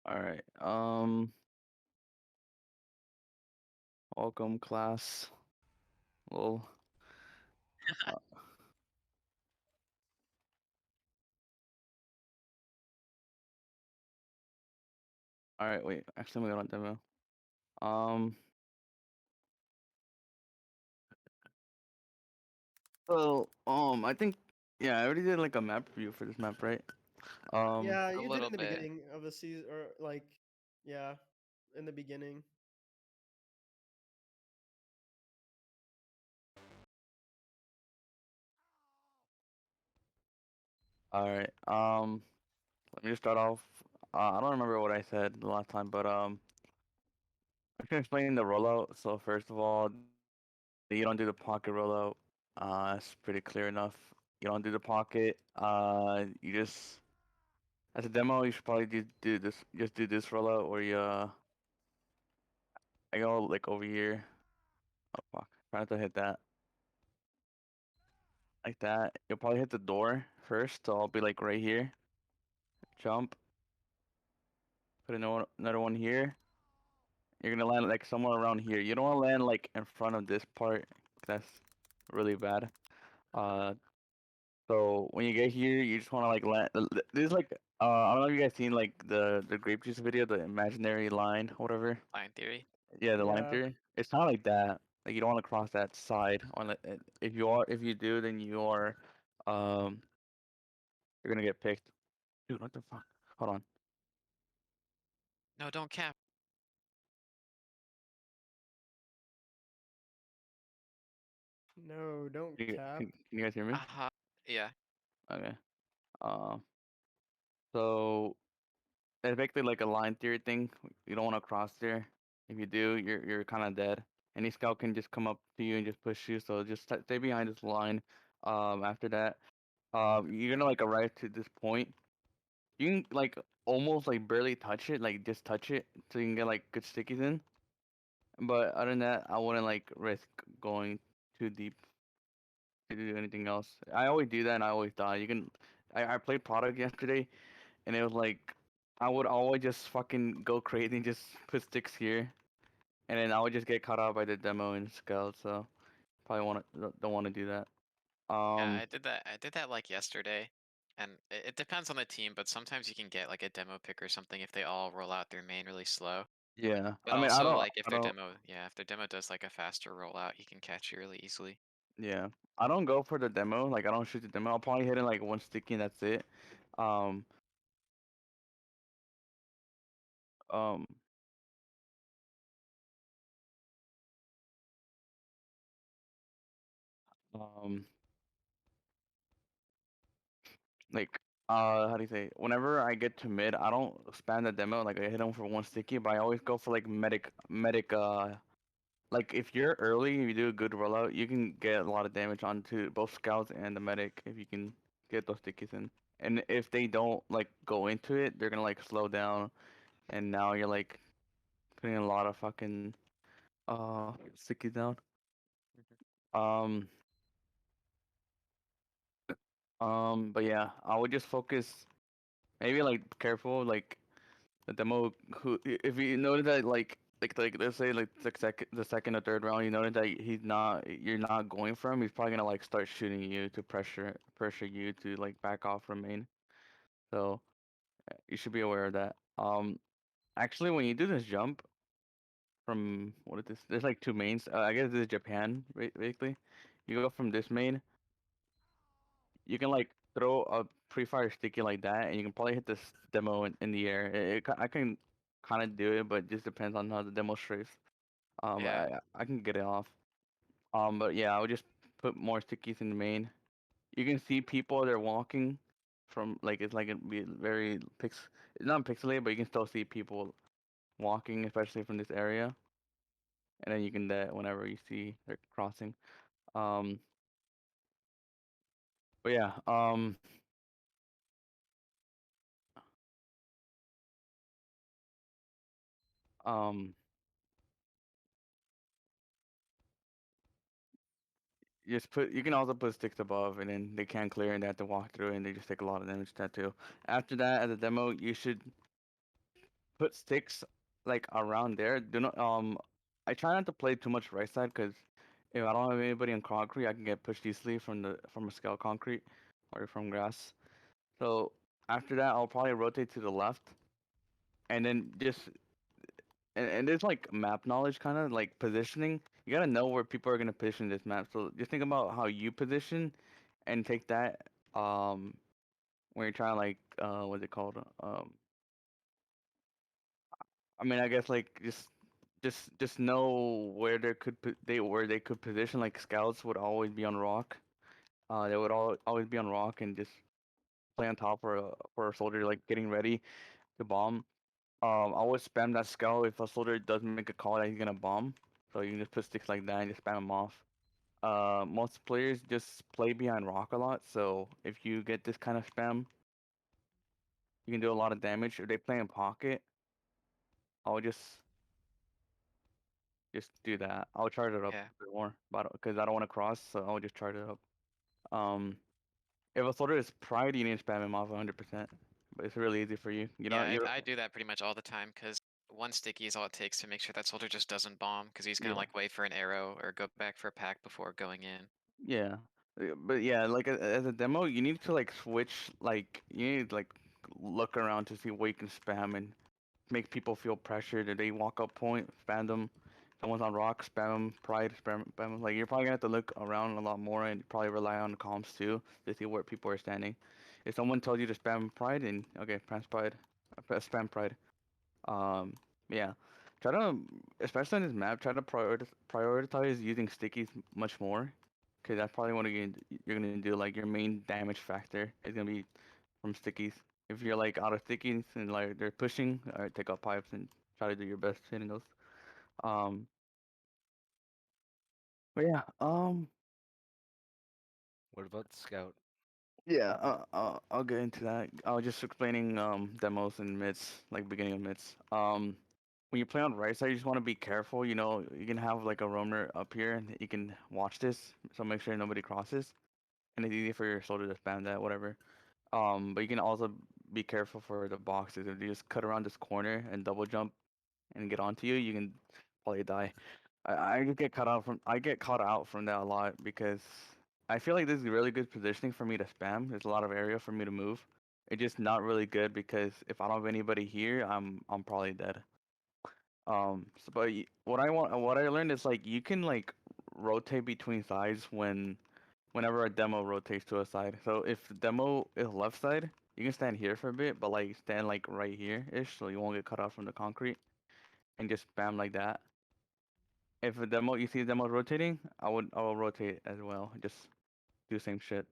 All right. Welcome class. Well, uh, all right. Wait. Actually, we got on demo. Um. I think yeah, I already did like a map review for this map, right? Um. Yeah, A you did little in the bit. beginning of the season, or like, yeah, in the beginning. All right. Let me just start off. I don't remember what I said the last time, but I can explain the rollout. So first of all, you don't do the pocket rollout. It's pretty clear enough. You don't do the pocket. You just as a demo, you should probably do this. Just do this rollout where you I go like over here. Oh fuck! Try not to hit that like that. You'll probably hit the door first, so I'll be like right here. Jump. Put another one here. You're gonna land like somewhere around here. You don't want to land like in front of this part. That's really bad. Uh, so when you get here, you just want to like land. This is like I don't know if you guys seen like the grape juice video, the imaginary line, whatever. Line theory. Yeah, the line Yeah, theory. It's kind of like that. Like you don't want to cross that side. On the, if you do, then um, you're gonna get picked. Dude, what the fuck? Hold on. No, don't cap. no, don't cap. Can you guys hear me? Aha. Yeah. Okay. Um, so it's basically like a line theory thing. You don't want to cross there. If you do, you're kind of dead. Any scout can just come up to you and just push you. So just stay behind this line. After that, you're gonna like arrive to this point. You can like almost like barely touch it, like just touch it, so you can get like good stickies in. But other than that, I wouldn't like risk going too deep to do anything else. I always do that, and I always die. You can. I played product yesterday, and it was like I would always just fucking go crazy and just put sticks here, and then I would just get caught out by the demo and scout. So probably don't want to do that. Yeah, Um, I did that like yesterday. And it depends on the team, but sometimes you can get like a demo pick or something if they all roll out their main really slow. yeah. But I mean, also like if I their don't, demo, yeah, if their demo does like a faster rollout, you can catch you really easily. yeah. I don't go for the demo. Like I don't shoot the demo. I'll probably hit in like one sticky and that's it. Um, um, um, like how do you say? Whenever I get to mid, I don't spam the demo. Like I hit them for one sticky, but I always go for like medic. Like if you're early, if you do a good rollout, you can get a lot of damage onto both scouts and the medic if you can get those stickies in. And if they don't like go into it, they're gonna like slow down, and now you're like putting a lot of fucking stickies down. Um but yeah, I would just focus maybe like careful like the demo who if you notice that like let's say like the second or third round you notice that you're not going for him, he's probably gonna like start shooting you to pressure you to like back off from main. So you should be aware of that. Actually when you do this jump from what is this? There's like two mains. I guess this is Japan basically. You go from this main, you can like throw a pre-fire sticky like that, and you can probably hit this demo in the air. I can kind of do it, but it just depends on how the demo strays. Yeah. I can get it off. But yeah, I would just put more stickies in the main. You can see people they're walking from like it's like it be very it's not pixelated, but you can still see people walking, especially from this area. And then you can that whenever you see they're crossing. Um, but yeah, um, you can also put sticks above, and then they can't clear, and they have to walk through, and they just take a lot of damage to that too. After that, as a demo, you should put sticks like around there. Do not I try not to play too much right side because if I don't have anybody in concrete, I can get pushed easily from a scale concrete or from grass. So after that, I'll probably rotate to the left and then just and there's like map knowledge kind of like positioning. You gotta know where people are gonna position this map. So just think about how you position and take that when you're trying to like what's it called? I mean, I guess like just know where where they could position. Like scouts would always be on rock. They would always be on rock and just play on top for a soldier like getting ready to bomb. I always spam that scout if a soldier does make a call that he's gonna bomb. So you can just put sticks like that and just spam him off. Most players just play behind rock a lot. So if you get this kind of spam, you can do a lot of damage. If they play in pocket, I'll just do that. I'll charge it up Yeah. a bit more, but because I don't want to cross, so I'll just charge it up. Um, if a soldier is pride, you need to spam him off 100%. But it's really easy for you. You know, Yeah, you I do that pretty much all the time because one sticky is all it takes to make sure that soldier just doesn't bomb because he's gonna yeah, like wait for an arrow or go back for a pack before going in. yeah. But yeah, like as a demo, you need to like switch. Like you need to like look around to see what you can spam and make people feel pressured. If they walk up point, spam them. Someone's on rock, spam them. Pride, spam them. Like you're probably gonna have to look around a lot more and probably rely on the comms too to see where people are standing. If someone tells you to spam pride, and okay, spam pride. Um, yeah. Try to, especially on this map, try to prioritize using stickies much more, because that's probably what you're gonna do. Like your main damage factor is gonna be from stickies. If you're like out of stickies and like they're pushing, alright, take out pipes and try to do your best hitting those. Um, but yeah, What about the scout? yeah, I'll get into that. I was just explaining demos and mids, like beginning of mids. When you play on right side, you just want to be careful. You know, you can have like a roamer up here, and you can watch this, so make sure nobody crosses, and it's easy for your soldier to spam that, whatever. But you can also be careful for the boxes. If you just cut around this corner and double jump and get onto you, you can probably die. I get caught out from that a lot because I feel like this is really good positioning for me to spam. There's a lot of area for me to move. It's just not really good because if I don't have anybody here, I'm probably dead. What I learned is like you can like rotate between sides whenever a demo rotates to a side. So if the demo is left side, you can stand here for a bit, but like stand like right here ish, so you won't get cut off from the concrete and just spam like that. If a demo you see the demo rotating, I will rotate as well. Just do the same shit.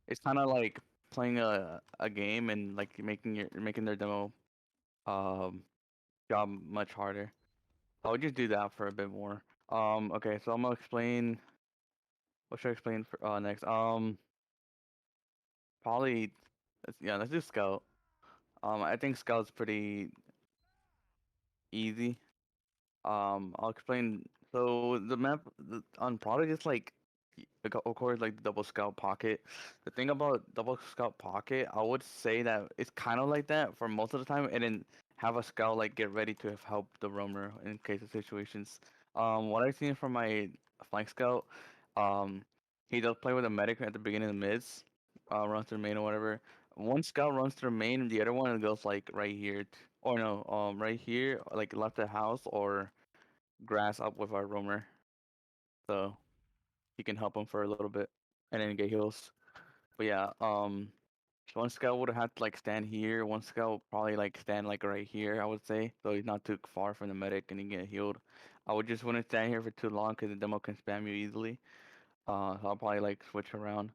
It's kind of like playing a game and like making their demo um job much harder. I would just do that for a bit more. Okay, so I'm gonna explain. What should I explain for next? Probably. Yeah, let's do scout. I think scout's pretty easy. I'll explain. So the map on Product is like, of course, like the double scout pocket. The thing about double scout pocket, I would say that it's kind of like that for most of the time, and then have a scout like get ready to help the roamer in case of situations. What I've seen from my flank scout, um, he does play with a medic at the beginning of the mids, runs through main or whatever. One scout runs through main, and the other one goes like right here, or no, right here, like left the house or grass up with our roamer, so he can help him for a little bit and then get heals. But yeah, one scout would have to like stand here. One scout probably like stand like right here, I would say, so he's not too far from the medic and he get healed. I would just wouldn't stand here for too long because the demo can spam you easily. So I'll probably like switch around.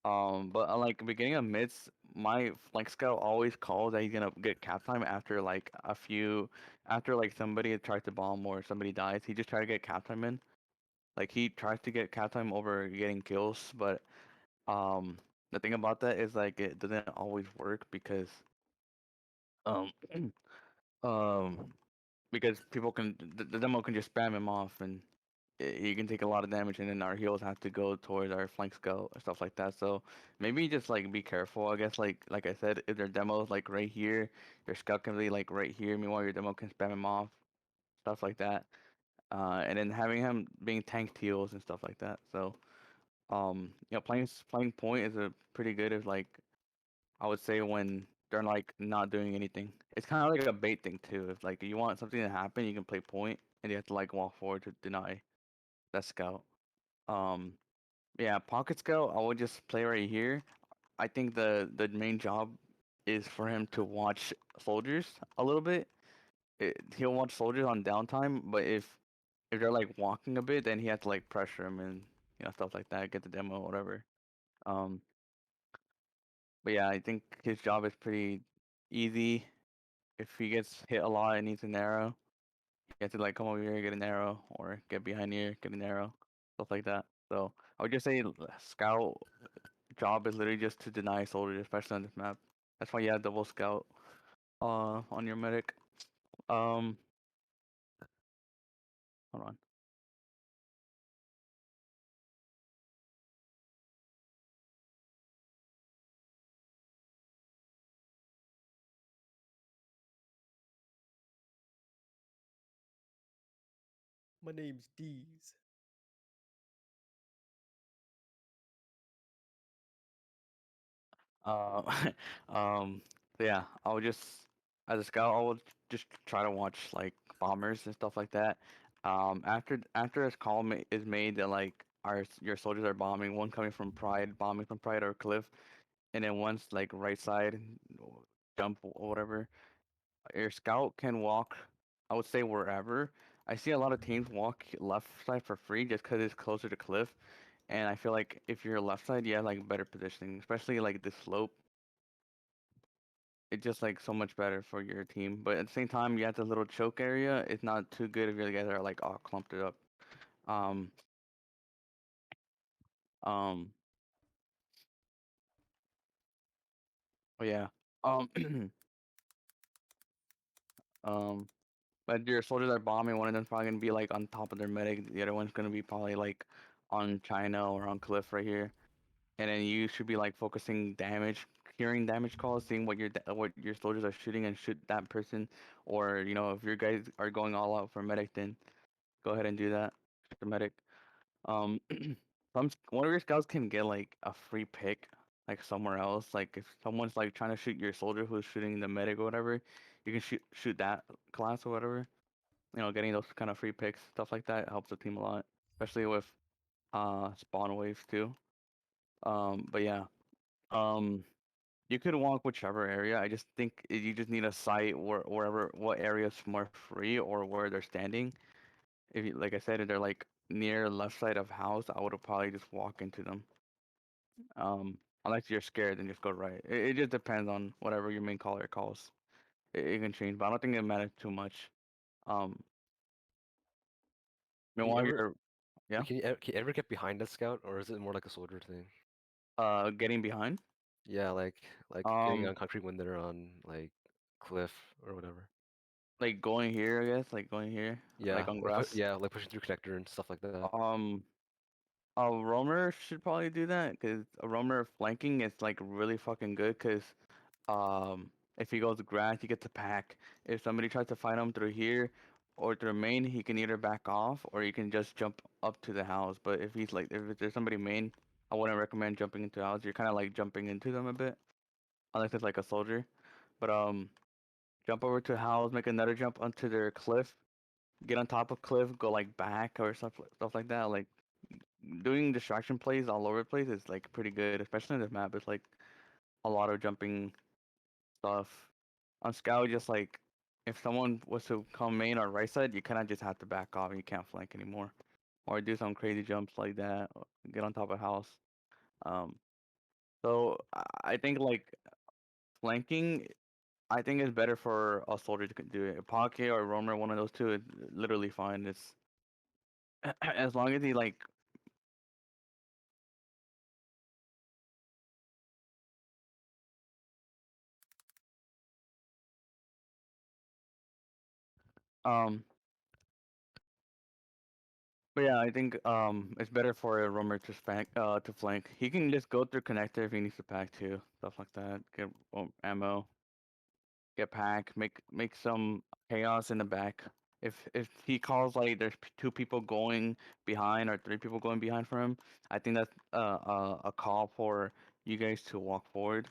But like beginning of mids, my flank scout always calls that he's gonna get cap time after like after like somebody tries to bomb or somebody dies. He just try to get cap time in. Like he tries to get cap time over getting kills, but um, the thing about that is like it doesn't always work um um because people can the demo can just spam him off and he can take a lot of damage, and then our heals have to go towards our flank scout or stuff like that. So maybe just like be careful. I guess like I said, if their demo's like right here, your scout can be like right here. Meanwhile, your demo can spam him off, stuff like that. And then having him being tanked heals and stuff like that. So playing point is a pretty good if like I would say when they're like not doing anything. It's kind of like a bait thing too. If like you want something to happen, you can play point, and you have to like walk forward to deny that scout. Um, yeah, pocket scout, I would just play right here. I think the main job is for him to watch soldiers a little bit. He'll watch soldiers on downtime, but if they're like walking a bit, then he has to like pressure them and stuff like that, get the demo, whatever. Um, but yeah, I think his job is pretty easy. If he gets hit a lot and needs an arrow, he has to like come over here, get an arrow, or get behind here, get an arrow, stuff like that. So I would just say scout job is literally just to deny soldiers, especially on this map. That's why you have double scout on your medic. Um Hold on. My name's Deez. Uh yeah, I would just as a scout I would just try to watch like bombers and stuff like that. After this call is made that like your soldiers are bombing, one coming from Pride, bombing from Pride or Cliff, and then one's like right side jump or whatever. Your scout can walk, I would say wherever. I see a lot of teams walk left side for free just because it's closer to cliff, and I feel like if you're left side, you have like better positioning, especially like the slope. It's just like so much better for your team. But at the same time, you have the little choke area. It's not too good if you guys are like all clumped it up. Um, um, but yeah. Um, um, but your soldiers are bombing. One of them's probably gonna be like on top of their medic. The other one's gonna be probably like on China or on cliff right here. And then you should be like focusing damage, hearing damage calls, seeing what your soldiers are shooting and shoot that person. Or if your guys are going all out for medic, then go ahead and do that. Shoot the medic. Um, one of your scouts can get like a free pick, like somewhere else. Like if someone's like trying to shoot your soldier who's shooting the medic or whatever, you can shoot that class or whatever. Getting those kind of free picks, stuff like that helps the team a lot, especially with spawn waves too. But yeah, um, you could walk whichever area. I just think you just need a site wherever what area is more free or where they're standing. If you, like I said, if they're like near left side of house, I would probably just walk into them. Unless you're scared, then just go right. It just depends on whatever your main caller calls. It can change, but I don't think it matters too much. Um, Can you meanwhile, ever you're yeah, can you ever get behind a scout, or is it more like a soldier thing? getting behind. Yeah, like getting Um, on concrete when they're on like cliff or whatever. like going here, I guess, like going here, like Yeah, on or grass. yeah, like pushing through connector and stuff like that. Um, A roamer should probably do that because a roamer flanking is like really fucking good because if he goes grass, he gets a pack. If somebody tries to fight him through here or through main, he can either back off or you can just jump up to the house. But if there's somebody main, I wouldn't recommend jumping into the house. You're kind of like jumping into them a bit, unless it's like a soldier. But jump over to house, make another jump onto their cliff, get on top of cliff, go like back or stuff like that. Like doing distraction plays all over the place is like pretty good, especially in this map. It's like a lot of jumping stuff. On Scout, just like if someone was to come main or right side, you kind of just have to back off and you can't flank anymore, or do some crazy jumps like that, or get on top of house. Um, so I think like flanking, I think is better for a soldier to do it. Pocket or roamer, one of those two, is literally fine. It's as long as he like um But yeah, I think it's better for a roamer to flank. He can just go through connector if he needs to pack too, stuff like that. Get ammo, get pack, make some chaos in the back. If he calls like there's two people going behind or three people going behind for him, I think that's a call for you guys to walk forward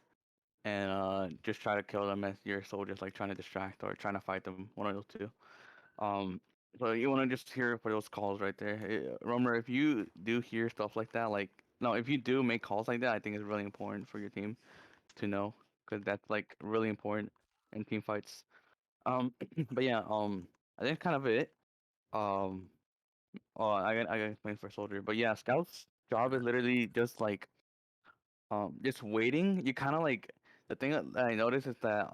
and just try to kill them as your soldiers like trying to distract or trying to fight them. One of those two. Um, so you want to just hear for those calls right there. Romer, if you do hear stuff like that, like no, if you do make calls like that, I think it's really important for your team to know because that's like really important in team fights. But yeah, I think kind of it. Um, I got explain for soldier, but yeah, scouts' job is literally just like just waiting. You kind of like the thing that I noticed is that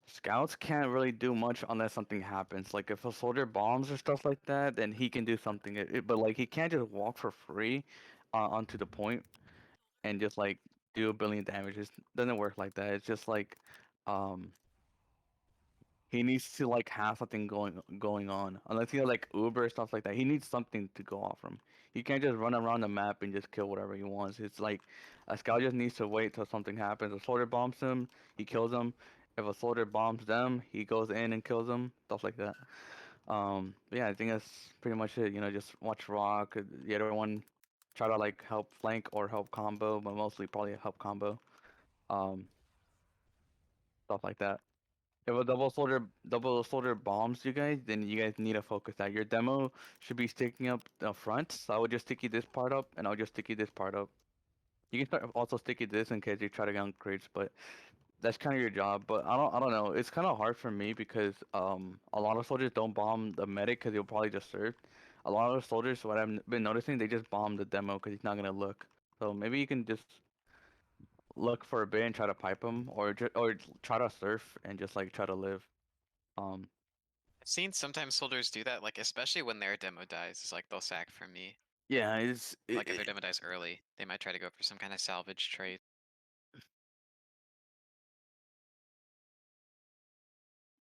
scouts can't really do much unless something happens. Like if a soldier bombs or stuff like that, then he can do something. But like he can't just walk for free onto the point and just like do a billion damage. It doesn't work like that. It's just like um he needs to like have something going on. Unless he has like Uber or stuff like that. He needs something to go off from. He can't just run around the map and just kill whatever he wants. It's like a scout just needs to wait till something happens. A soldier bombs him, he kills him. If a soldier bombs them, he goes in and kills them. Stuff like that. But yeah, I think that's pretty much it. You know, just watch rock. The other one, try to like help flank or help combo, but mostly probably help combo. Um, Stuff like that. If a double soldier bombs you guys, then you guys need to focus that. Your demo should be sticking up the front, so I would just sticky this part up, and I'll just sticky this part up. You can start also sticky this in case you try to get on crates, but that's kind of your job. But I don't know. It's kind of hard for me because a lot of soldiers don't bomb the medic because he'll probably just serve. A lot of the soldiers, what I've been noticing, they just bomb the demo because he's not gonna look. So maybe you can just look for a bit and try to pipe him, or try to surf and just like try to live. Um, I've seen sometimes soldiers do that, like especially when their demo dies. It's like they'll sack from me. yeah, it's Like if their demo dies early, they might try to go for some kind of salvage trade.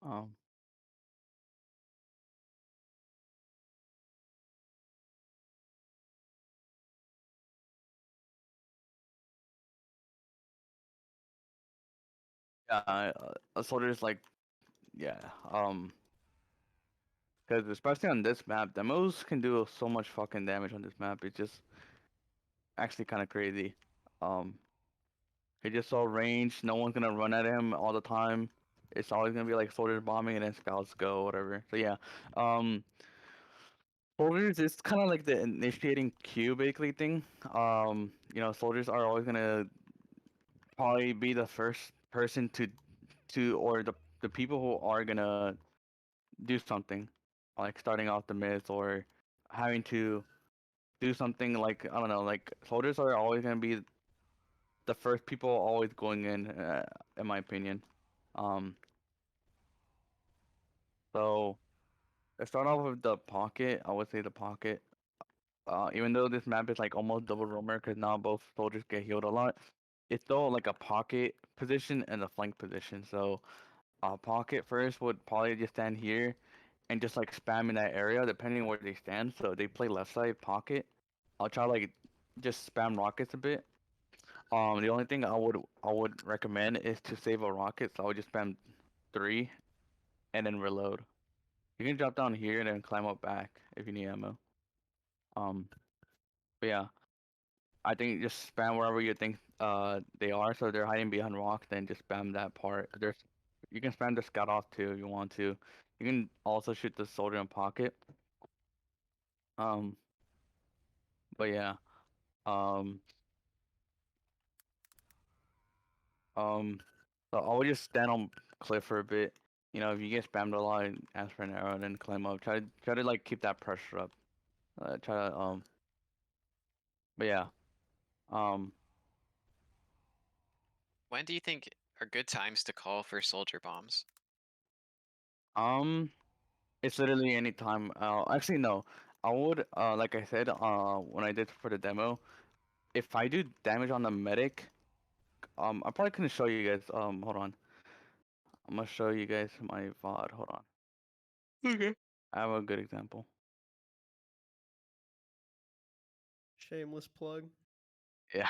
um yeah, a soldier's like yeah, because especially on this map, demos can do so much fucking damage on this map. It's just actually kind of crazy. Um, he just so ranged. No one's gonna run at him all the time. It's always gonna be like soldiers bombing and then scouts go, whatever. So yeah, um, soldiers is kind of like the initiating queue basically thing. Soldiers are always gonna probably be the first person or the people who are gonna do something, like starting off the myth or having to do something like I don't know, like soldiers are always gonna be the first people always going in my opinion. Um, so let's start off with the pocket. I would say the pocket. Even though this map is like almost double roamer because now both soldiers get healed a lot, it's still like a pocket position and a flank position. So pocket first would probably just stand here and just like spam in that area depending where they stand. So they play left side pocket. I'll try like just spam rockets a bit. The only thing I would recommend is to save a rocket. So I would just spam 3 and then reload. You can drop down here and then climb up back if you need ammo. Um, but yeah, I think just spam wherever you think they are. So if they're hiding behind rocks, then just spam that part. You can spam the scout off too if you want to. You can also shoot the soldier in pocket. Um, but yeah. Um, um, so I would just stand on cliff for a bit. If you get spammed a lot, ask for an arrow and then climb up. Try to like keep that pressure up. Try to but yeah. Um, When do you think are good times to call for soldier bombs? um, it's literally any time. Actually no. I would like I said when I did for the demo, if I do damage on the medic, I probably couldn't show you guys. Hold on. I'm gonna show you guys my VOD. Hold on. Okay. I have a good example. Shameless plug. Yeah.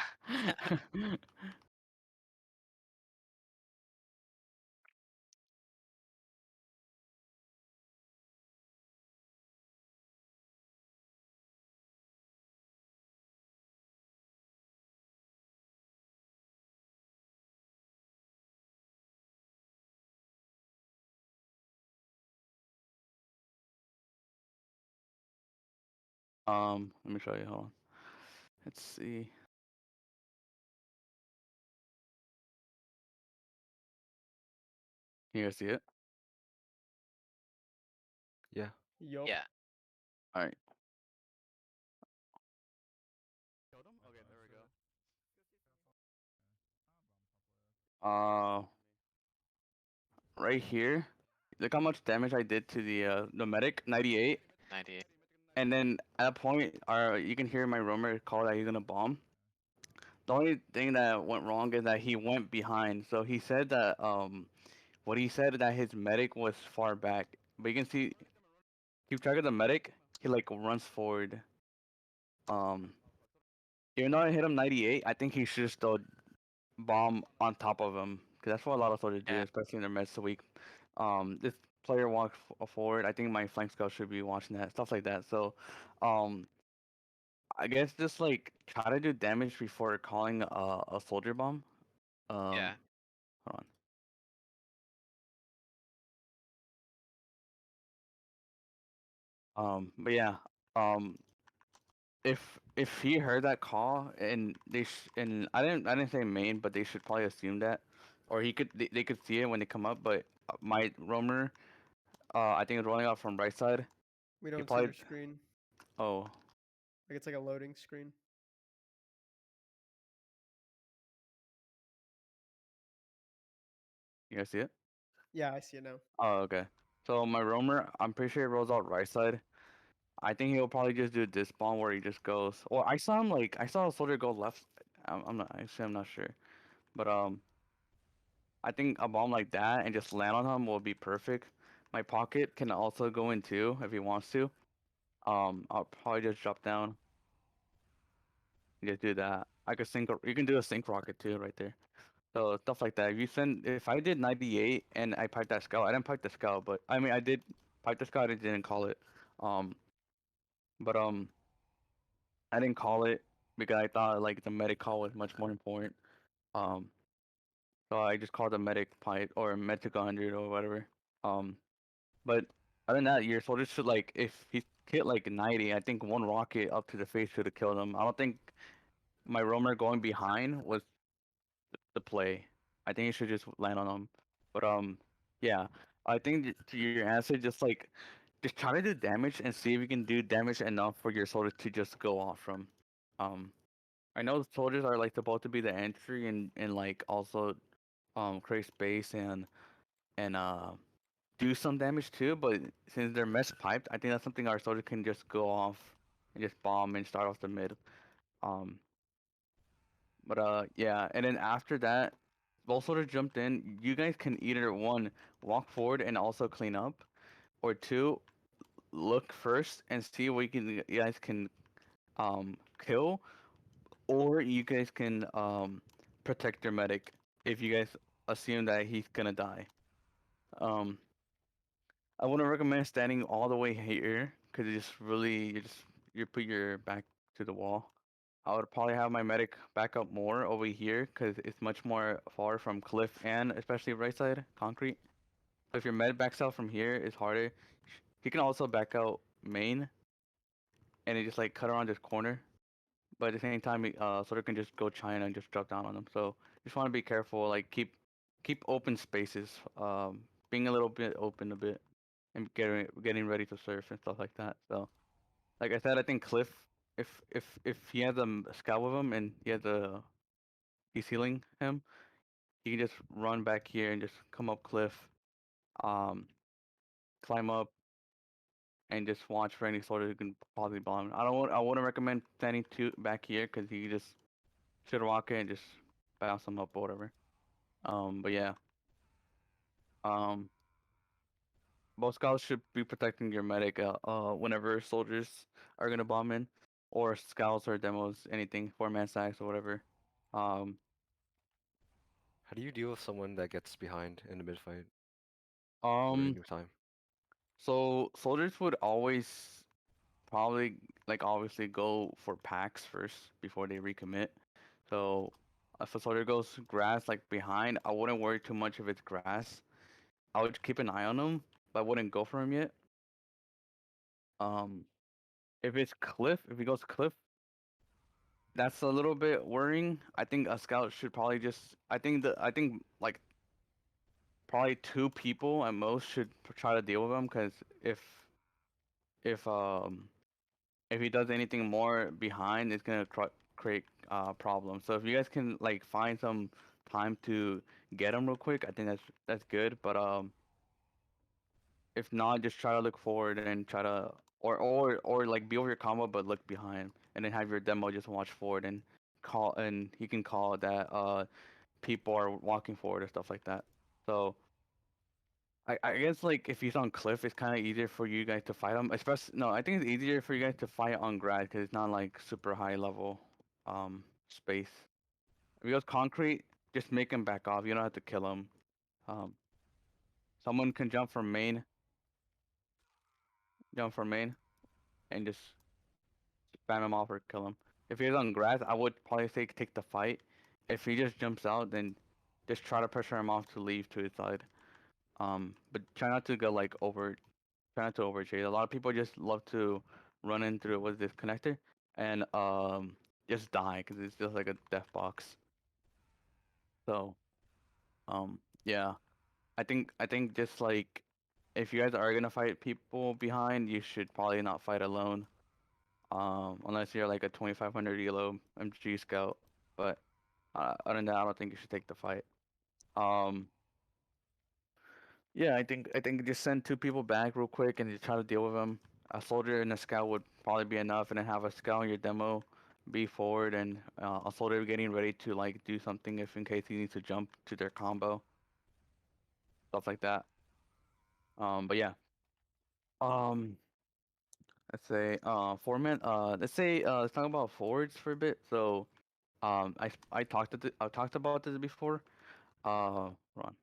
Let me show you. Hold on. Let's see. Can you guys see it? Yeah. Yup. Yeah. All right. Okay, there we go. Right here. Look how much damage I did to the medic, 98. 98. And then at a point, you can hear my roamer call that he's gonna bomb. The only thing that went wrong is that he went behind. So he said that what he said that his medic was far back. But you can see, keep track of the medic. He like runs forward. Um, even though I hit him 98, I think he should still bomb on top of him, because that's what a lot of soldiers do, Yeah. especially in their meds so weak. This player walks forward. I think my flank scout should be watching that, stuff like that. So, um, I guess just like try to do damage before calling a soldier bomb. Yeah. Hold on. But yeah, um, if he heard that call and and I didn't say main, but they should probably assume that, or they could see it when they come up. But my roamer, I think it's rolling out from right side. We He don't see probably your screen. oh Like it's like a loading screen. you guys see it? Yeah, I see it now. Oh okay. So my roamer, I'm pretty sure he rolls out right side. I think he'll probably just do this bomb where he just goes. Well, I saw a soldier go left. I'm not sure, but I think a bomb like that and just land on him will be perfect. My pocket can also go in too if he wants to. I'll probably just drop down and just do that. I could sync. You can do a sync rocket too right there. So stuff like that. If I did 98 and I piped that scout, I didn't pipe the scout, but I mean I did pipe the scout. I didn't call it. Um, but I didn't call it because I thought like the medic call was much more important. Um, so I just called the medic pipe or medic 100 or whatever. Um, but other than that, your soldiers should like if he hit like 90, I think one rocket up to the face should have killed him. I don't think my roamer going behind was the play. I think he should just land on him. But yeah, I think to your answer, just try to do damage and see if you can do damage enough for your soldiers to just go off from. Um, I know soldiers are like supposed to be the entry and like also create space and do some damage too, but since they're mesh piped, I think that's something our soldier can just go off and just bomb and start off the mid. Um, but yeah, and then after that, both soldiers jumped in. You guys can either one walk forward and also clean up, or two look first and see what you guys can kill, or you guys can protect your medic if you guys assume that he's gonna die. Um, I wouldn't recommend standing all the way here because it just really you put your back to the wall. I would probably have my medic back up more over here because it's much more far from cliff and especially right side concrete. So if your med backs out from here, it's harder. He can also back out main and it just like cut around this corner. But at the same time, sort of can just go China and just drop down on them. So just want to be careful. Like keep open spaces. Being a little bit open a bit and getting ready to surf and stuff like that. So like I said, I think Cliff, if he has a scout with him and he's healing him, he can just run back here and just come up Cliff, um, climb up and just watch for any sort of who can possibly bomb. I wouldn't recommend standing too back here because he just should rocket and just bounce him up or whatever. But yeah, um, both scouts should be protecting your medic. Whenever soldiers are gonna bomb in. or scouts or demos, anything, 4-man sacks or whatever. Um, How do you deal with someone that gets behind in the mid fight or um, in your time? so soldiers would always probably like obviously go for packs first before they recommit. So if a soldier goes grass like behind, I wouldn't worry too much if it's grass. I would keep an eye on him, but I wouldn't go for him yet. Um, if it's cliff, if he goes cliff, that's a little bit worrying. I think a scout should probably just. I think like probably 2 people at most should try to deal with him because if um if he does anything more behind, it's gonna create problems. So if you guys can like find some time to get him real quick, I think that's good. But if not, just try to look forward and try to or like be over your combo but look behind, and then have your demo just watch forward and call, and he can call that people are walking forward or stuff like that. So I guess like if he's on cliff, it's kind of easier for you guys to fight him. Especially no, I think it's easier for you guys to fight on grad because it's not like super high level space. If he goes concrete, just make him back off. You don't have to kill him. Um, someone can jump from main, and just spam him off or kill him. If he's on grass, I would probably say take the fight. If he just jumps out, then just try to pressure him off to leave to his side. But try not to go like over. Try not to overtrade. A lot of people just love to run in through with this connector and just die because it's just like a death box. So yeah, I think just like if you guys are gonna fight people behind, you should probably not fight alone. Unless you're like a 2500 elo MG scout. But other than that, I don't think you should take the fight. Um, yeah, I think just send 2 people back real quick and just try to deal with them. A soldier and a scout would probably be enough, and then have a scout in your demo be forward, and a soldier getting ready to like do something if in case he needs to jump to their combo, stuff like that. But yeah. Um, let's say 4-man. Let's talk about forwards for a bit. So I talked about this before. Hold on.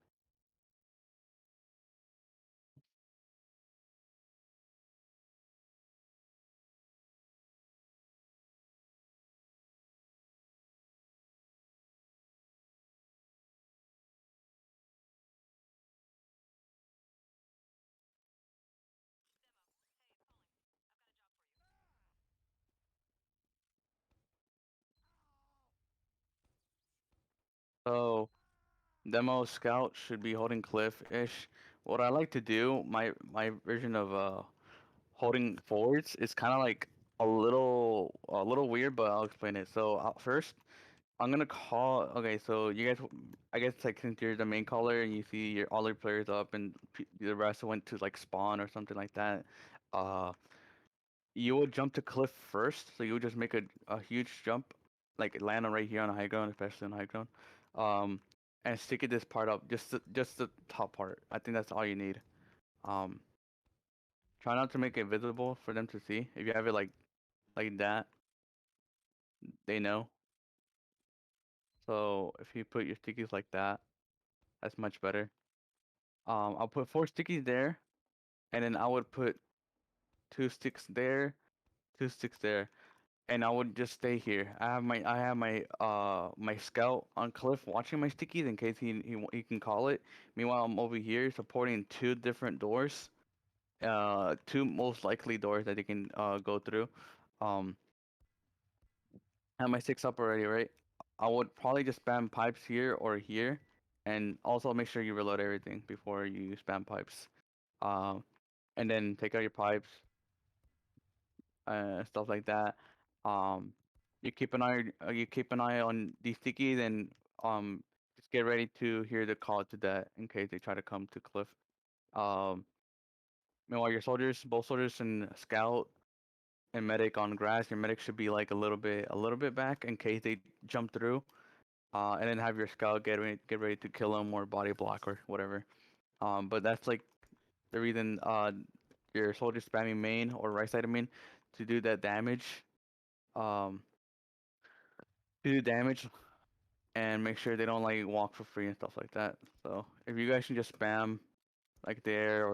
So demo scout should be holding cliff-ish. What I like to do, my version of holding forwards is kind of like a little weird, but I'll explain it. So first, I'm gonna call. Okay, so you guys, I guess like since you're the main caller and you see your all your players up and the rest went to like spawn or something like that, uh, you would jump to cliff first. So you would just make a huge jump, like land on right here on high ground, especially on high ground, um, and stick it this part up, just the top part. I think that's all you need. Um, try not to make it visible for them to see. If you have it like that, they know. So if you put your stickies like that, that's much better. I'll put 4 stickies there, and then I would put 2 sticks there, 2 sticks there, and I would just stay here. I have my scout on cliff watching my stickies in case he can call it. Meanwhile, I'm over here supporting 2 different doors, 2 most likely doors that they can go through. Um, I have my 6 up already, right? I would probably just spam pipes here or here, and also make sure you reload everything before you spam pipes. Um, and then take out your pipes, stuff like that. Um, you keep an eye on these stickies, and just get ready to hear the call to that in case they try to come to cliff. Um, meanwhile, your soldiers, both soldiers and scout and medic on grass, your medic should be like a little bit back in case they jump through. And then have your scout get ready to kill him or body block or whatever. But that's like the reason your soldier spamming main or right side of main to do that damage. do damage and make sure they don't like walk for free and stuff like that. So if you guys can just spam like there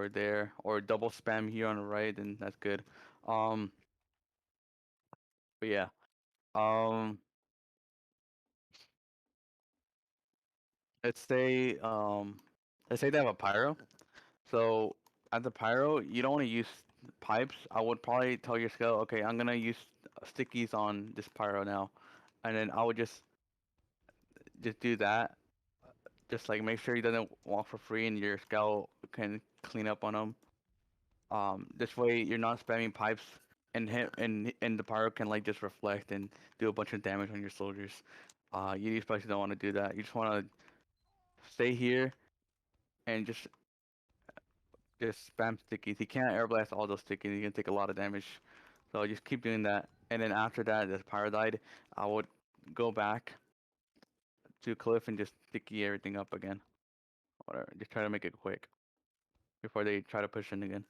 or double spam here on the right, then that's good. Um, but yeah. Um, let's say let's say they have a pyro. So at the pyro, you don't want to use pipes. I would probably tell your scout, okay, I'm gonna use stickies on this pyro now, and then I would just do that. Just like make sure he doesn't walk for free, and your scout can clean up on him. This way you're not spamming pipes, and hit and the pyro can like just reflect and do a bunch of damage on your soldiers. You especially don't want to do that. You just want to stay here and just spam stickies. He can't air blast all those stickies. He can take a lot of damage. So just keep doing that. And then after that, the pyro died, I would go back to cliff and just sticky everything up again. Whatever. Just try to make it quick before they try to push in again.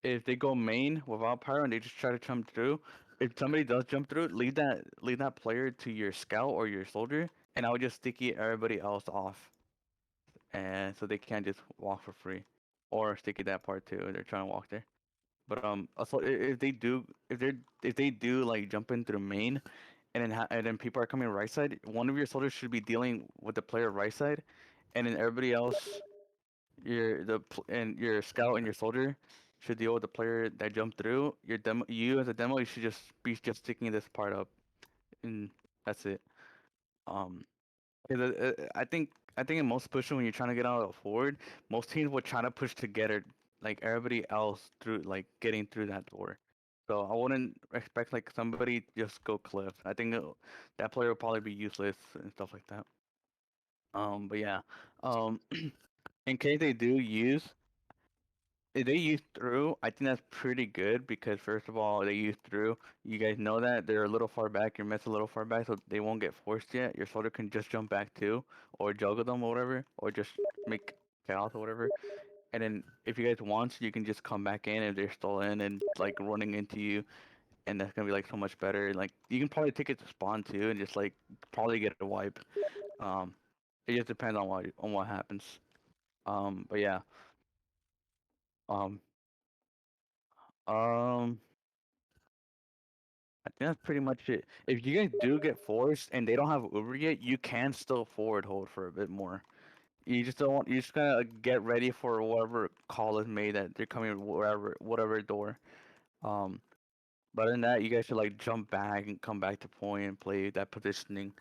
If they go main without pyro and they just try to jump through, if somebody does jump through, leave that player to your scout or your soldier, and I would just sticky everybody else off, and so they can't just walk for free, or sticky that part too. If they're trying to walk there. But also if they do if they do like jump in through main, and then people are coming right side, one of your soldiers should be dealing with the player right side, and then everybody else and your scout and your soldier should deal with the player that jumped through. You as a demo, you should just be just sticking this part up, and that's it. Um, 'Cause, I think in most pushing when you're trying to get out of forward, most teams would try to push together, like everybody else through like getting through that door. So I wouldn't expect like somebody just go cliff. I think that player will probably be useless and stuff like that. But yeah. Um, in case they do use, if they use through, I think that's pretty good because first of all, they use through. You guys know that they're a little far back. Your met's a little far back, so they won't get forced yet. Your soldier can just jump back too, or juggle them or whatever, or just make chaos or whatever. And then if you guys want, you can just come back in if they're still in and like running into you, and that's gonna be like so much better. Like you can probably take it to spawn too, and just like probably get a wipe. Um, it just depends on what happens. But yeah. Um, um. I think that's pretty much it. If you guys do get forced and they don't have Uber yet, you can still forward hold for a bit more. You just don't want. You just gotta get ready for whatever call is made that they're coming whatever door. Um, but other than that, you guys should like jump back and come back to point and play that positioning,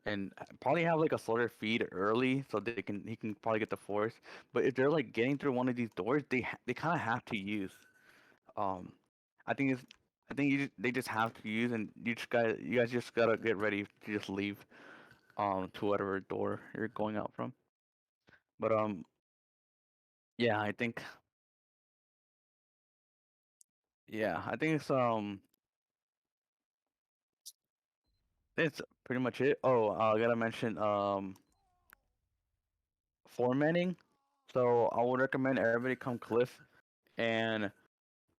and probably have like a soldier feed early so he can probably get the force. But if they're like getting through one of these doors, they kind of have to use. Um, I think it's I think they just have to use, and you guys just gotta get ready to just leave to whatever door you're going out from. But yeah, I think it's pretty much it. Oh, I gotta mention formatting. So I would recommend everybody come cliff and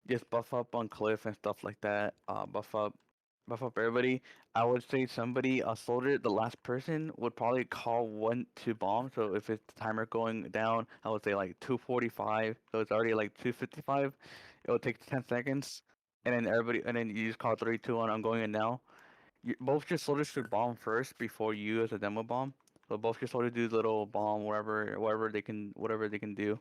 just buff up on cliff and stuff like that. Buff up everybody. I would say somebody, a soldier, the last person would probably call one to bomb. So if it's timer going down, I would say like 2:45. So it's already like 2:55. It will take 10 seconds, and then you just call 3, 2, 1. I'm going in now. Both your soldiers should bomb first before you as a demo bomb. So both your soldiers do little bomb whatever they can do,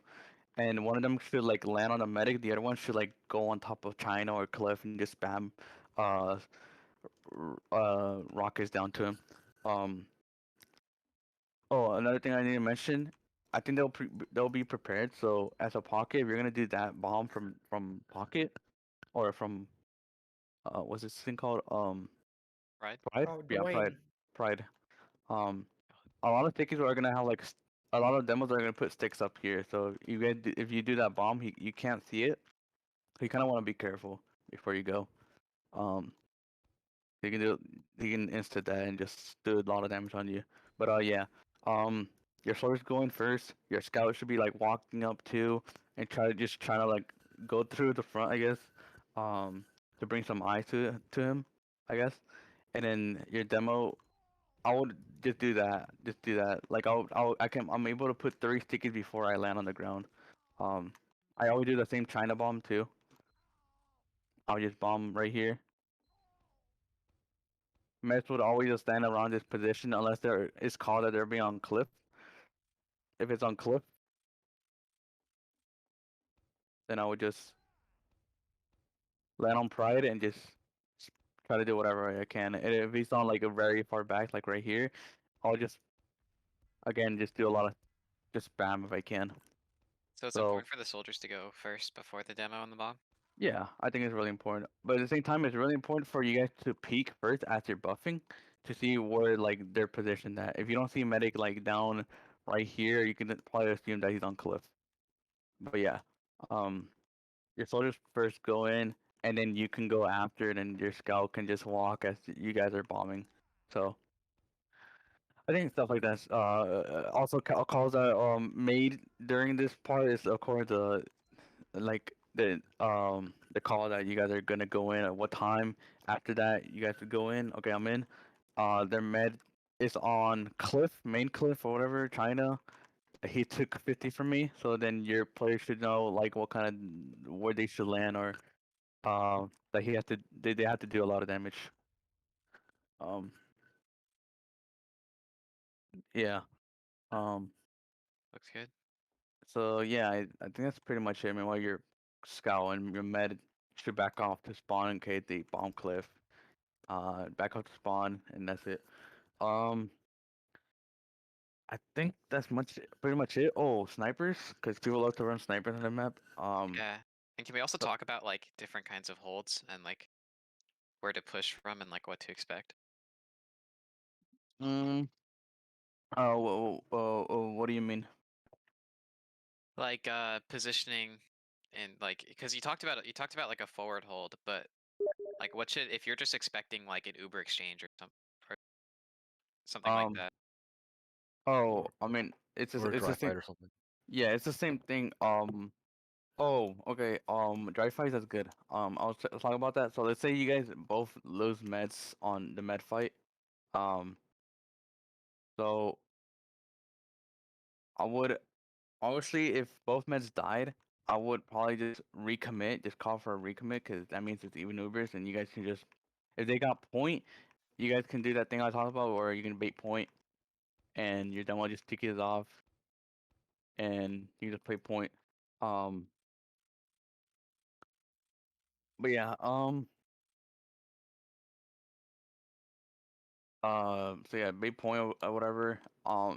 and one of them should like land on a medic. The other one should like go on top of China or Cliff and just spam uh rockets down to him. Um. Oh, another thing I need to mention. I think they'll be prepared. So as a pocket, if you're gonna do that bomb from pocket or from what's this thing called? Right? Pride. Oh, Yeah, Dwayne. Pride. Um. A lot of stickies are gonna have like a lot of demos are gonna put sticks up here. So if you do that bomb, you can't see it. So you kind of want to be careful before you go. Um, you can do you can insta that and just do a lot of damage on you. But yeah, um, your soldier's going first. Your scout should be like walking up too and trying to like go through the front, I guess. To bring some eyes to him, I guess. and then your demo. I would just do that. Just do that. Like I'm able to put 3 stickies before I land on the ground. Um, I always do the same China bomb too. I'll just bomb right here. Mets would always just stand around this position unless there is called that they're being on cliff. If it's on cliff, then I would just land on pride and just try to do whatever I can. And if he's on like a very far back, like right here, I'll just again just do a lot of just spam if I can. So it's So important for the soldiers to go first before the demo and the bomb. yeah, I think it's really important. But at the same time, it's really important for you guys to peek first as you're buffing to see where like they're positioned at. If you don't see medic like down right here, you can probably assume that he's on cliff. But yeah, um, your soldiers first go in, and then you can go after it, and your scout can just walk as you guys are bombing. So I think stuff like that. Also calls that made during this part is of course like the call that you guys are gonna go in at what time. After that, you guys would go in. Okay, I'm in. Their med is on cliff, main cliff or whatever, China. He took 50 from me, so then your player should know like what kind of where they should land or that he has to they have to do a lot of damage. Um, yeah. Um, Looks good. so yeah, I think that's pretty much it. I mean, while you're scouting, your med should back off to spawn in case they bomb cliff. Back off to spawn, and that's it. Um, I think that's pretty much it. Oh, snipers, because people love to run snipers on the map. Yeah. And can we also so- talk about like different kinds of holds and like where to push from and like what to expect? Mm, what do you mean? Like positioning and like because you talked about like a forward hold, but like what should if you're just expecting like an Uber exchange or something like Um, that. oh, I mean, Or a it's dry the same. fight or something. Yeah, it's the same thing. Oh, okay. Dry fight that's good. I'll talk about that. So let's say you guys both lose meds on the med fight. Um, so I would honestly, if both meds died, I would probably just recommit, just call for a recommit, because that means it's even Ubers, and you guys can just, if they got point, you guys can do that thing I talked about, where you can bait point, and your demo just tick it off, and you just play point. Um, but yeah, so yeah, big point or whatever.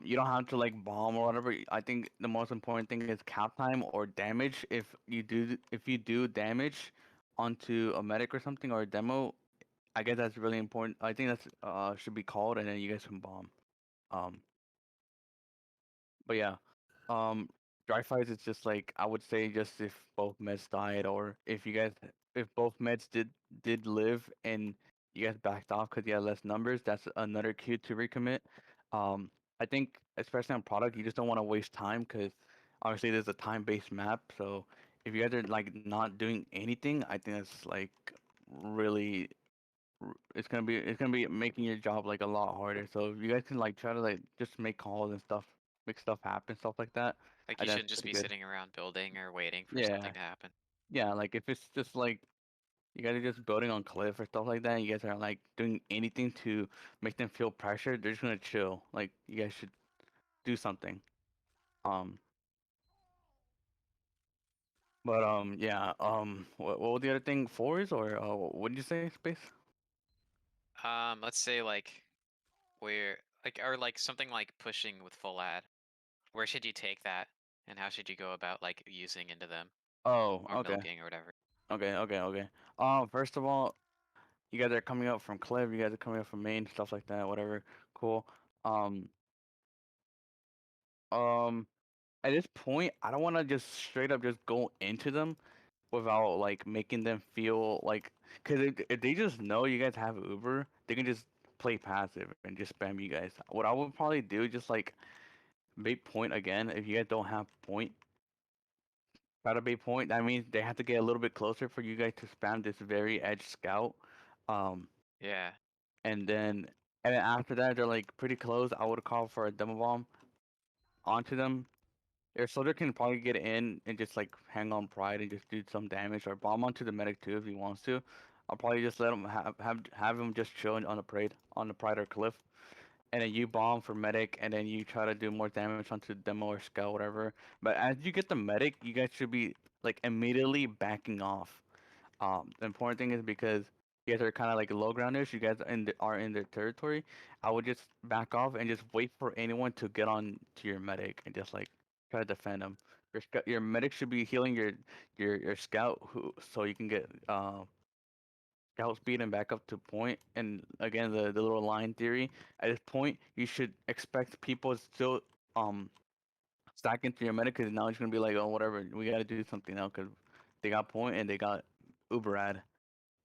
You don't have to like bomb or whatever. I think the most important thing is cap time or damage. If you do damage onto a medic or something or a demo, I guess that's really important. I think that's should be called, and then you guys can bomb. Um, but yeah, um, dry fights is just like I would say just if both meds died or if both meds did live and you guys backed off because you had less numbers, that's another cue to recommit. Um, I think especially on product, you just don't want to waste time because obviously there's a time-based map. So if you guys are like not doing anything, I think that's like really it's gonna be making your job like a lot harder. So if you guys can like try to like just make calls and stuff, make stuff happen, stuff like that. Like I you think shouldn't that's just pretty be good. sitting around building or waiting for Yeah, something to happen. yeah. Like if it's just like you guys are just building on cliff or stuff like that, and you guys are like doing anything to make them feel pressure, they're just gonna chill. Like you guys should do something. Um, but yeah. What was the other thing? Fours or what did you say? Space? Let's say like where like or like something like pushing with full ad. Where should you take that and how should you go about like using into them Oh, or okay, milking or whatever? okay. First of all, you guys are coming up from Cliff, you guys are coming up from Maine, stuff like that, whatever. Cool. Um, um, at this point, I don't want to just straight up just go into them without like making them feel like, cause if they just know you guys have Uber, they can just play passive and just spam you guys. What I would probably do, just like bait point again. If you guys don't have point, try to bait point. That means they have to get a little bit closer for you guys to spam this very edge scout. Um, Yeah. and then after that they're like pretty close. I would call for a demo bomb onto them. Your soldier can probably get in and just like hang on pride and just do some damage or bomb onto the medic too if he wants to. I'll probably just let him have him just chilling on the pride or cliff, and then you bomb for medic, and then you try to do more damage onto demo or scout whatever. But as you get the medic, you guys should be like immediately backing off. The important thing is because you guys are kind of like low grounders. You guys are in their territory. I would just back off and just wait for anyone to get on to your medic and just like try to defend them. Your medic should be healing your scout so you can get scout speed and back up to point. And again, the little line theory. At this point, you should expect people still stack into your medic because now it's gonna be like, oh whatever, we gotta do something now because they got point and they got Uberad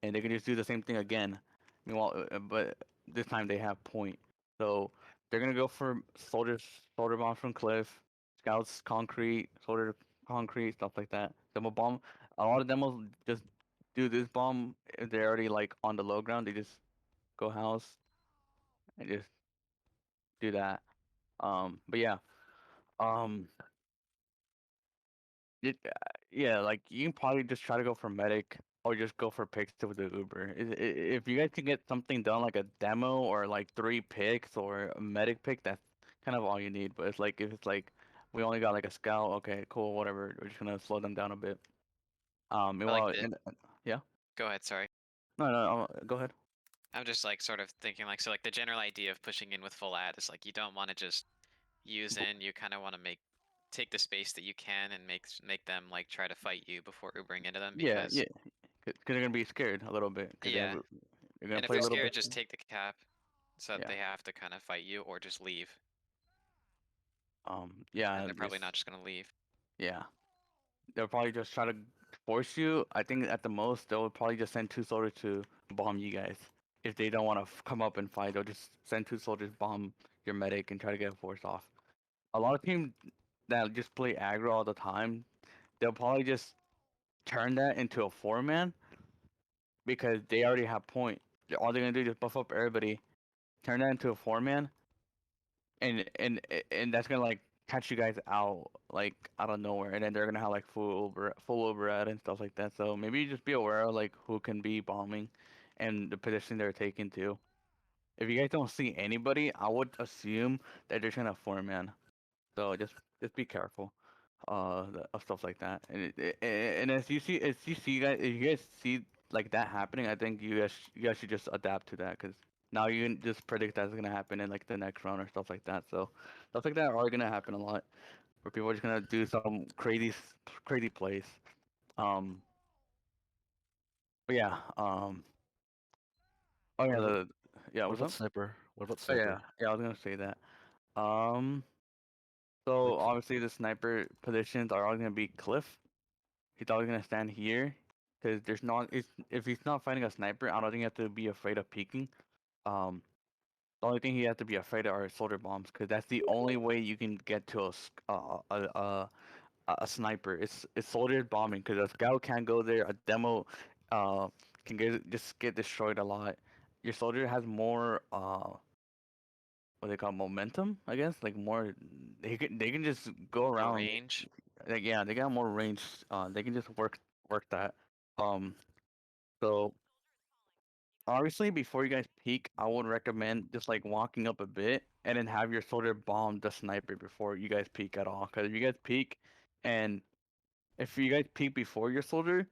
and they can just do the same thing again. Meanwhile, but this time they have point, so they're gonna go for soldier bombs from cliff, scouts concrete, soldier concrete, stuff like that. Demo bomb. A lot of demos just do this bomb if they're already like on the low ground. They just go house and just do that. But yeah. Um, yeah, like you can probably just try to go for medic or just go for picks with the Uber. If you guys can get something done like a demo or like 3 picks or a medic pick, that's kind of all you need. But it's like if it's like we only got like a scout, okay, cool, whatever. We're just gonna slow them down a bit. I like Meanwhile, the. yeah, Go ahead. Sorry. no, go ahead. I'm just like sort of thinking like so like the general idea of pushing in with full ad is like you don't want to just use in. You kind of want to take the space that you can and make them like try to fight you before Ubering into them Yeah, because yeah, because they're gonna be scared a little bit because yeah. they're gonna And if play they're a little scared, bit. just take the cap so that Yeah. they have to kind of fight you or just leave. Yeah, And they're probably just not just gonna leave. yeah. They'll probably just try to force you. I think at the most they'll probably just send 2 soldiers to bomb you guys. If they don't want to come up and fight, they'll just send 2 soldiers bomb your medic and try to get a force off. A lot of teams that just play aggro all the time, they'll probably just turn that into a 4-man because they already have point. All they're gonna do is just buff up everybody, turn that into a 4-man, and that's gonna like catch you guys out like out of nowhere, and then they're gonna have like full overhead and stuff like that. So maybe you just be aware of like who can be bombing, and the position they're taking too. If you guys don't see anybody, I would assume that they're trying to 4-man. So just be careful, of stuff like that. And if you guys see like that happening, I think you guys should just adapt to that because now you can just predict that's gonna happen in like the next round or stuff like that. So stuff like that are gonna happen a lot, where people are just gonna do some crazy plays. Um, but yeah, oh yeah, What about, yeah, what what's about up? sniper? What about Oh sniper? yeah, I was gonna say that. Um, so Like, obviously the sniper positions are all gonna be cliff. He's always gonna stand here because there's not. If he's not fighting a sniper, I don't think you have to be afraid of peeking. Um, the only thing he has to be afraid of are soldier bombs because that's the only way you can get to a sniper. It's soldier bombing because a scout can't go there. A demo uh can just get destroyed a lot. Your soldier has more what they call momentum, I guess, like more. They can just go More around. range. Like, yeah, they got more range. They can just work that. Um, so obviously, before you guys peek, I would recommend just like walking up a bit and then have your soldier bomb the sniper before you guys peek at all. Because if you guys peek, and if you guys peek before your soldier,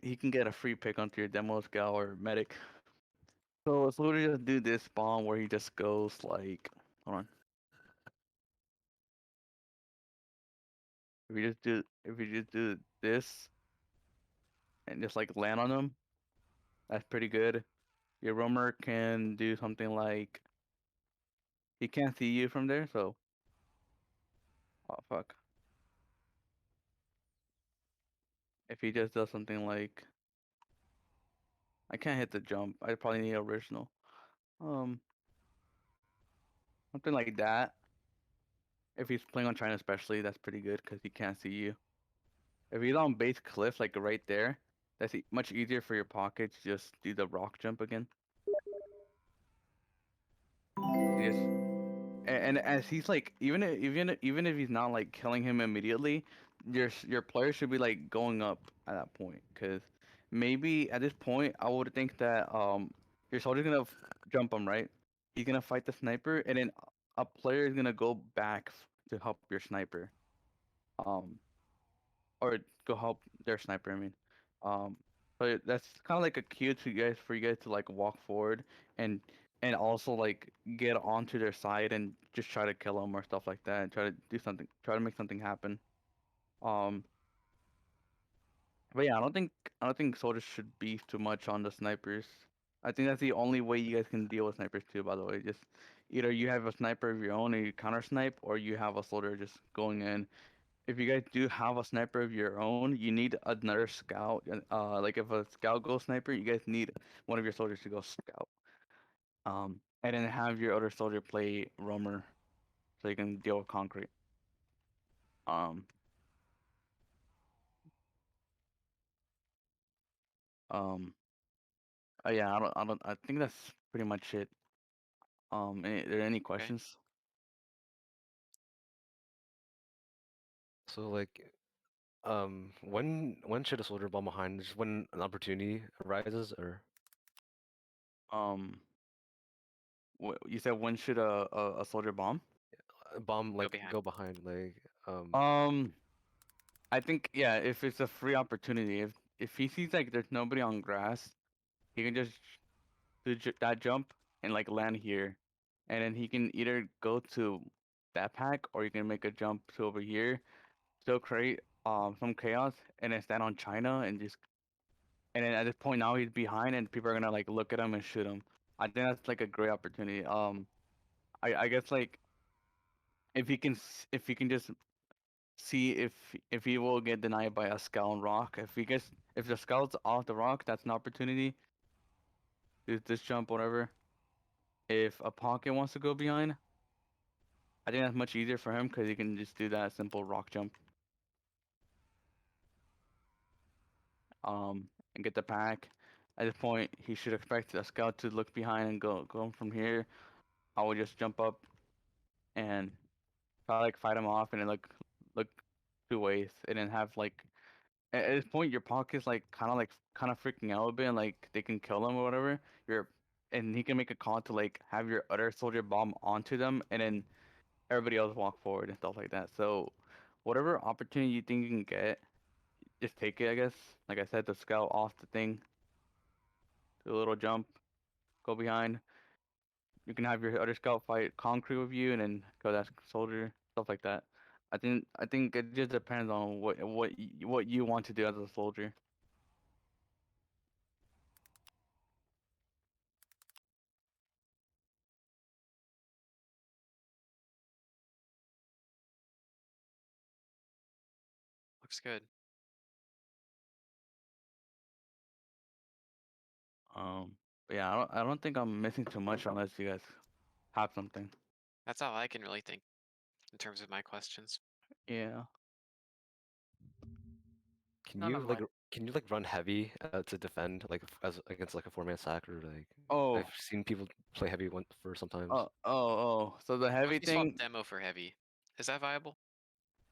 he can get a free pick onto your demo scout or medic. So let's literally just do this bomb where he just goes like, hold on. If you just do this and just like land on him, that's pretty good. Your roamer can do something like he can't see you from there, so oh fuck. If he just does something like I can't hit the jump, I probably need original. Um, something like that. If he's playing on China especially, that's pretty good because he can't see you. If he's on base cliff like right there, that's much easier for your pocket to just do the rock jump again. just and as he's like even if he's not like killing him immediately, your player should be like going up at that point. Cause maybe at this point I would think that your soldier's gonna jump him, right. He's gonna fight the sniper, and then a player is gonna go back to help your sniper. Um, or go help their sniper. I mean, um, but that's kind of like a cue to you guys for you guys to like walk forward and also like get onto their side and just try to kill them or stuff like that, and try to do something, try to make something happen. Um, but yeah, I don't think soldiers should beef too much on the snipers. I think that's the only way you guys can deal with snipers too. By the way, just either you have a sniper of your own and you counter snipe, or you have a soldier just going in. If you guys do have a sniper of your own, you need another scout. Like if a scout goes sniper, you guys need one of your soldiers to go scout. And then have your other soldier play roamer, so you can deal with concrete. Um, um, yeah, I think that's pretty much it. Are there any questions? So like, when should a soldier bomb behind? Just when an opportunity arises, or Um, you said when should a soldier bomb? bomb like behind. go behind? Like, Um, I think yeah, if it's a free opportunity, if he sees like there's nobody on grass, he can just that jump and like land here, and then he can either go to that pack or you can make a jump to over here, still create some chaos, and then stand on China and just and then at this point now he's behind and people are gonna like look at him and shoot him. I think that's like a great opportunity. I guess like if he can just see if he will get denied by a scout and rock. If the scout's off the rock, that's an opportunity. Do this jump, whatever. If a pocket wants to go behind, I think that's much easier for him because he can just do that simple rock jump. And get the pack. At this point, he should expect a scout to look behind and go from here. I would just jump up and try to like fight him off, and then look two ways, and then have like at this point your pocket's like kind of freaking out a bit, and like they can kill him or whatever. You're and he can make a call to like have your other soldier bomb onto them, and then everybody else walk forward and stuff like that. So whatever opportunity you think you can get, just take it, I guess. Like I said, the scout off the thing, do a little jump, go behind. You can have your other scout fight concrete with you, and then go that soldier, stuff like that. I think it just depends on what you want to do as a soldier. Looks good. But yeah, I don't think I'm missing too much unless you guys have something. That's all I can really think in terms of my questions. Yeah. can None you of like mine. can you like run heavy to defend like as against like a 4-man sack, or like Oh. I've seen people play heavy one for sometimes. Oh. So the What heavy if you swap thing. demo for heavy? Is that viable?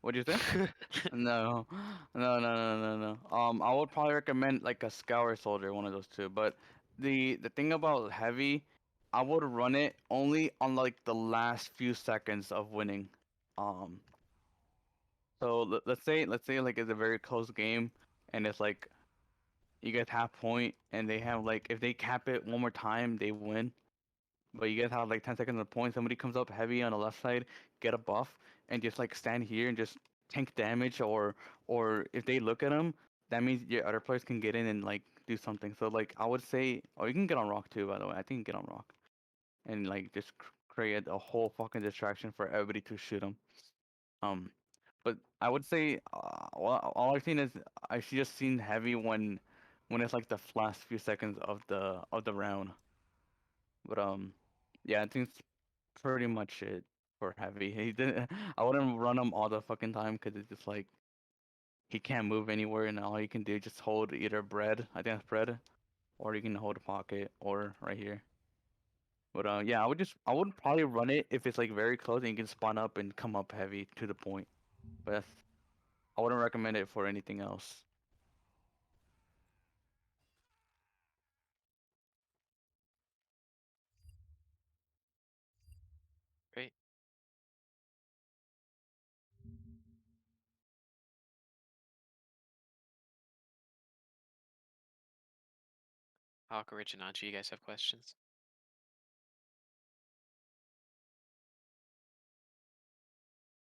What'd you say? No, no. I would probably recommend like a Scour Soldier, one of those two. But the thing about heavy, I would run it only on like the last few seconds of winning. Um, so let's say like it's a very close game, and it's like you guys half point, and they have like if they cap it one more time, they win. But you guys have like 10 seconds of point. Somebody comes up heavy on the left side, get a buff, and just like stand here and just tank damage. Or if they look at him, that means your other players can get in and like do something. So like I would say, oh, you can get on rock too. By the way, I think you can get on rock and like just create a whole fucking distraction for everybody to shoot him. Um, but I would say, well, all I've seen is I've just seen heavy when it's like the last few seconds of the round. But yeah, I think it's pretty much it for heavy. He didn't. I wouldn't run him all the fucking time because it's just like he can't move anywhere, and all you can do is just hold either bread. I think that's bread, or you can hold a pocket, or right here. But yeah, I would probably run it if it's like very close and you can spawn up and come up heavy to the point. But I wouldn't recommend it for anything else. Great. Hawk, Rich, and Anchi, you guys have questions?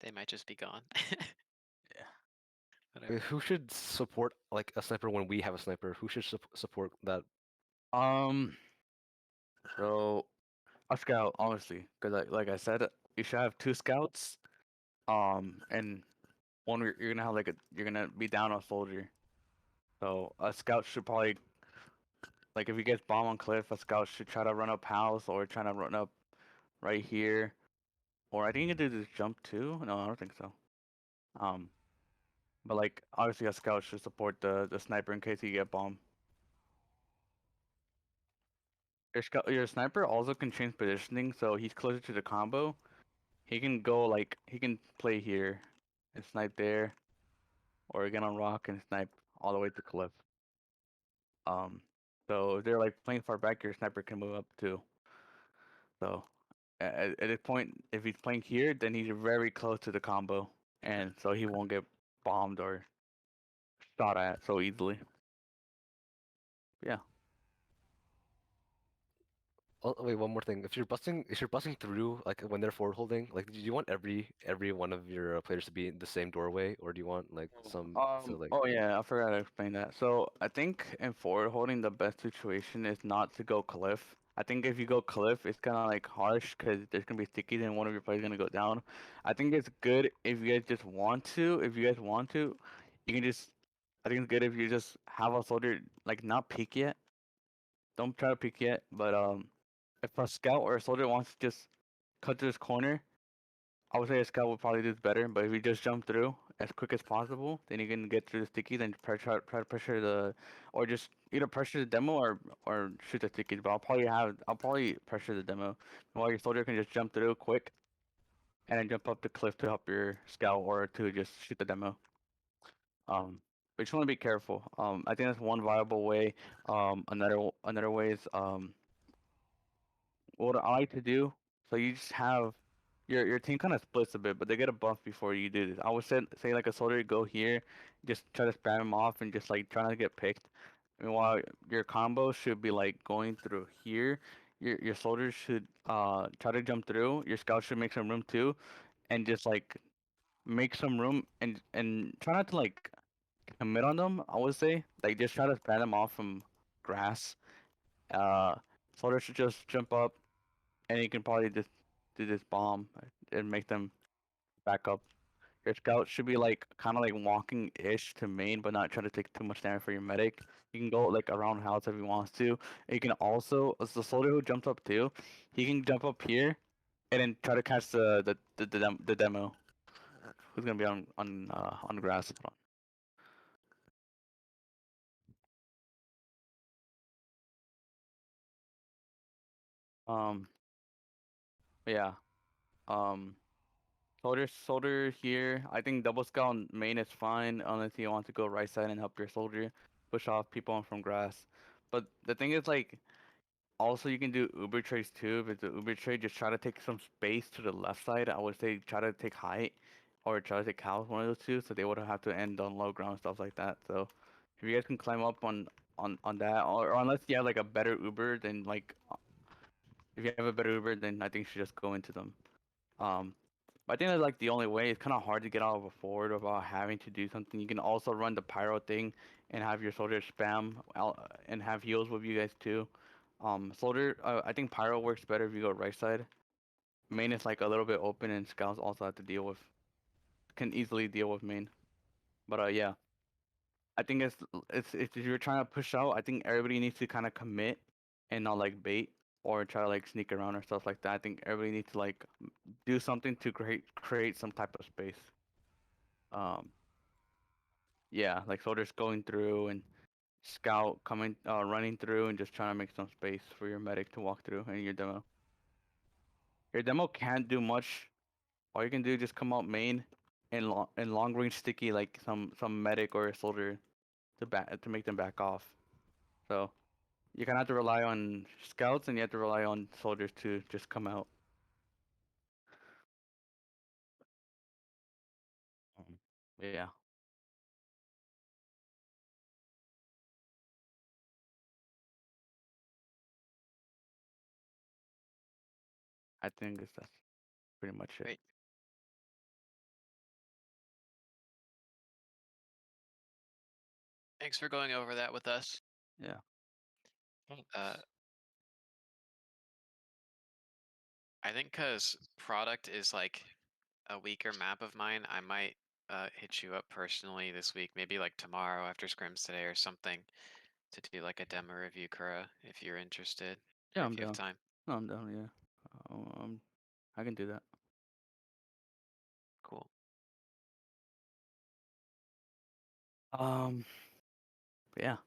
They might just be gone. Yeah. Whatever. Wait, who should support like a sniper when we have a sniper? Who should support that? So a scout, honestly, because like I said, you should have 2 scouts. And one you're gonna have you're gonna be down a soldier. So a scout should probably like if you get bomb on cliff, a scout should try to run up house or try to run up right here. Or I think you can do this jump too. No, I don't think so. Um, but like obviously a scout should support the sniper in case you get bomb. Your sniper also can change positioning, so he's closer to the combo. He can go like he can play here and snipe there, or get on rock and snipe all the way to cliff. Um, so if they're like playing far back, your sniper can move up too. So at this point, if he's playing here, then he's very close to the combo, and so he won't get bombed or shot at so easily. Yeah. Oh, wait, one more thing. If you're busting through, like when they're forward holding, like, do you want every one of your players to be in the same doorway, or do you want like some so like? Oh yeah, I forgot to explain that. So I think in forward holding, the best situation is not to go cliff. I think if you go cliff, it's kind of like harsh because there's gonna be stickies and one of your players gonna go down. I think it's good if you guys just want to. If you guys want to, you can just. I think it's good if you just have a soldier like not peek yet. Don't try to peek yet, but if a scout or a soldier wants to just cut to this corner, I would say a scout would probably do better, but if you just jump through as quick as possible, then you can get through the stickies and try to pressure or just either pressure the demo or shoot the stickies. But I'll probably pressure the demo while your soldier can just jump through quick and then jump up the cliff to help your scout or to just shoot the demo. But you just want to be careful. I think that's one viable way. Another way is what I like to do. So you just have your team kind of splits a bit, but they get a buff before you do this. I would say like a soldier go here, just try to spam him off and just like trying to get picked. Meanwhile, your combo should be like going through here. Your soldiers should try to jump through. Your scout should make some room too, and just like make some room and try not to like commit on them. I would say like just try to spam them off from grass. Uh, soldier should just jump up and you can probably just do this bomb and make them back up. Your scout should be like kind of like walking ish to main, but not try to take too much damage for your medic. You can go like around house if he wants to. And you can also, as the soldier who jumps up too, he can jump up here and then try to catch the demo. Who's gonna be on grass? Um, yeah. Um, soldier here. I think double scout on main is fine unless you want to go right side and help your soldier push off people on from grass. But the thing is like also you can do Uber trades too. If it's an Uber trade, just try to take some space to the left side. I would say try to take height or try to take cows, one of those two, so they would have to end on low ground stuff like that. So if you guys can climb up on that, or unless you have like a better Uber, then like if you have a better Uber, then I think you should just go into them. Um, but I think that's like the only way. It's kind of hard to get out of a forward without having to do something. You can also run the pyro thing and have your soldier spam and have heals with you guys too. Soldier, I think pyro works better if you go right side. Main is like a little bit open and scouts also have to deal with, can easily deal with main. But yeah, I think it's if you're trying to push out, I think everybody needs to kind of commit and not like bait or try to like sneak around or stuff like that. I think everybody needs to like do something to create some type of space. Um, yeah, like soldiers going through and scout coming running through and just trying to make some space for your medic to walk through and your demo. Your demo can't do much. All you can do is just come out main and long range sticky like some medic or a soldier to make them back off. So you kind of have to rely on scouts and you have to rely on soldiers to just come out. Yeah. I think that's pretty much it. Great. Thanks for going over that with us. Yeah. I think because product is like a weaker map of mine, I might hit you up personally this week, maybe like tomorrow after scrims today or something, to do like a demo review, Kura, if you're interested. Yeah, or I'm if you have down. time. No, I'm down. Yeah. I can do that. Cool. Yeah.